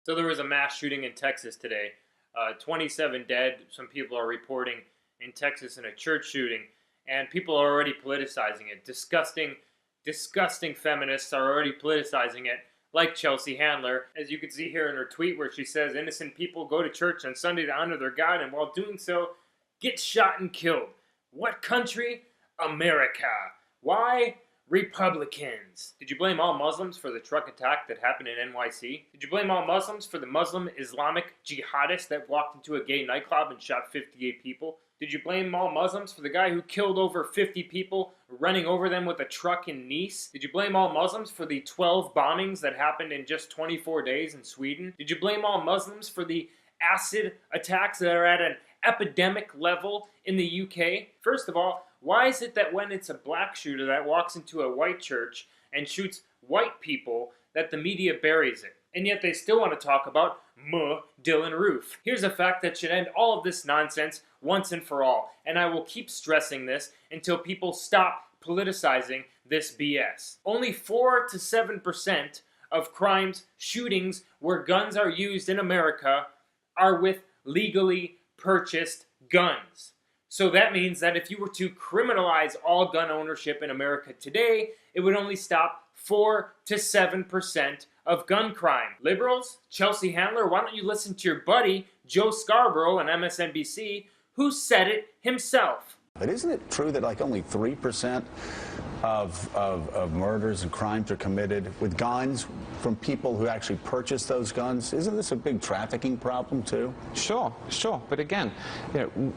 So there was a mass shooting in Texas today. 27 dead, some people are reporting, in Texas in a church shooting. And people are already politicizing it. Disgusting feminists are already politicizing it, like Chelsea Handler, as you can see here in her tweet where she says, innocent people go to church on Sunday to honor their God, and while doing so, get shot and killed. What country? America. Why? Republicans. Did you blame all Muslims for the truck attack that happened in NYC? Did you blame all Muslims for the Muslim Islamic jihadist that walked into a gay nightclub and shot 58 people? Did you blame all Muslims for the guy who killed over 50 people running over them with a truck in Nice? Did you blame all Muslims for the 12 bombings that happened in just 24 days in Sweden? Did you blame all Muslims for the acid attacks that are at an epidemic level in the UK? First of all, why is it that when it's a black shooter that walks into a white church and shoots white people that the media buries it? And yet they still want to talk about Dylan Roof. Here's a fact that should end all of this nonsense once and for all. And I will keep stressing this until people stop politicizing this BS. Only 4 to 7% of crimes, shootings where guns are used in America are with legally purchased guns. So that means that if you were to criminalize all gun ownership in America today, it would only stop 4 to 7% of gun crime. Liberals, Chelsea Handler, why don't you listen to your buddy, Joe Scarborough on MSNBC, who said it himself. But isn't it true that like only 3% of murders and crimes are committed with guns from people who actually purchase those guns? Isn't this a big trafficking problem too? Sure. But again,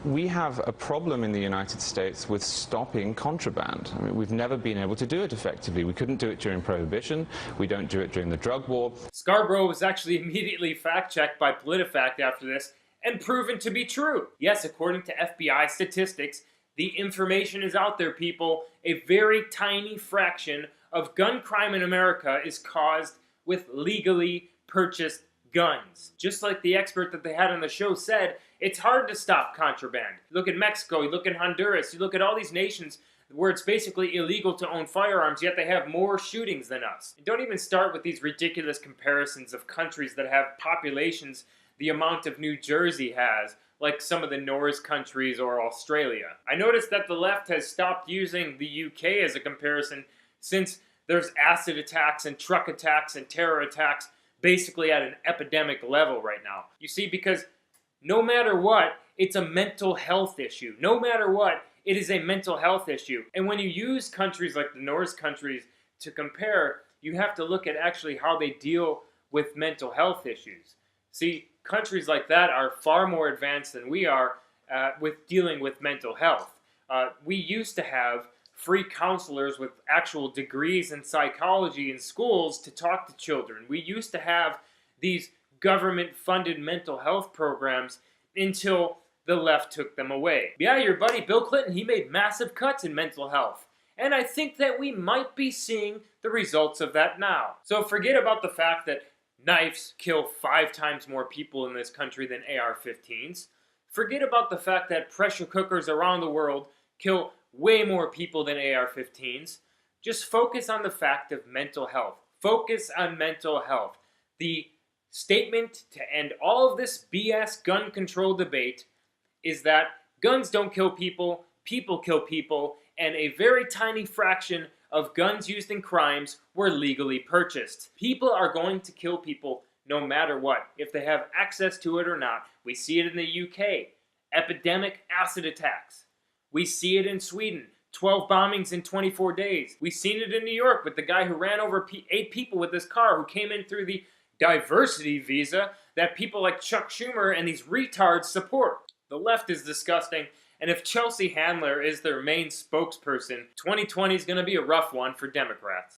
we have a problem in the United States with stopping contraband. I mean, we've never been able to do it effectively. We couldn't do it during Prohibition. We don't do it during the drug war. Scarborough was actually immediately fact-checked by PolitiFact after this and proven to be true. Yes, according to FBI statistics, the information is out there, people. A very tiny fraction of gun crime in America is caused with legally purchased guns. Just like the expert that they had on the show said, it's hard to stop contraband. You look at Mexico, you look at Honduras, you look at all these nations where it's basically illegal to own firearms, yet they have more shootings than us. And don't even start with these ridiculous comparisons of countries that have populations the amount of New Jersey has, like some of the Norse countries or Australia. I noticed that the left has stopped using the UK as a comparison since there's acid attacks and truck attacks and terror attacks basically at an epidemic level right now. You see, because no matter what, it's a mental health issue. No matter what, it is a mental health issue. And when you use countries like the Norse countries to compare, you have to look at actually how they deal with mental health issues. See, countries like that are far more advanced than we are with dealing with mental health. We used to have free counselors with actual degrees in psychology in schools to talk to children. We used to have these government-funded mental health programs until the left took them away. Yeah, your buddy Bill Clinton, he made massive cuts in mental health. And I think that we might be seeing the results of that now. So forget about the fact that knives kill 5 times more people in this country than AR-15s. Forget about the fact that pressure cookers around the world kill way more people than AR-15s. Just focus on the fact of mental health. Focus on mental health. The statement to end all of this BS gun control debate is that guns don't kill people, people kill people, and a very tiny fraction of guns used in crimes were legally purchased. People are going to kill people no matter what, if they have access to it or not. We see it in the UK, epidemic acid attacks. We see it in Sweden, 12 bombings in 24 days. We've seen it in New York with the guy who ran over 8 people with his car, who came in through the diversity visa that people like Chuck Schumer and these retards support. The left is disgusting. And if Chelsea Handler is their main spokesperson, 2020 is going to be a rough one for Democrats.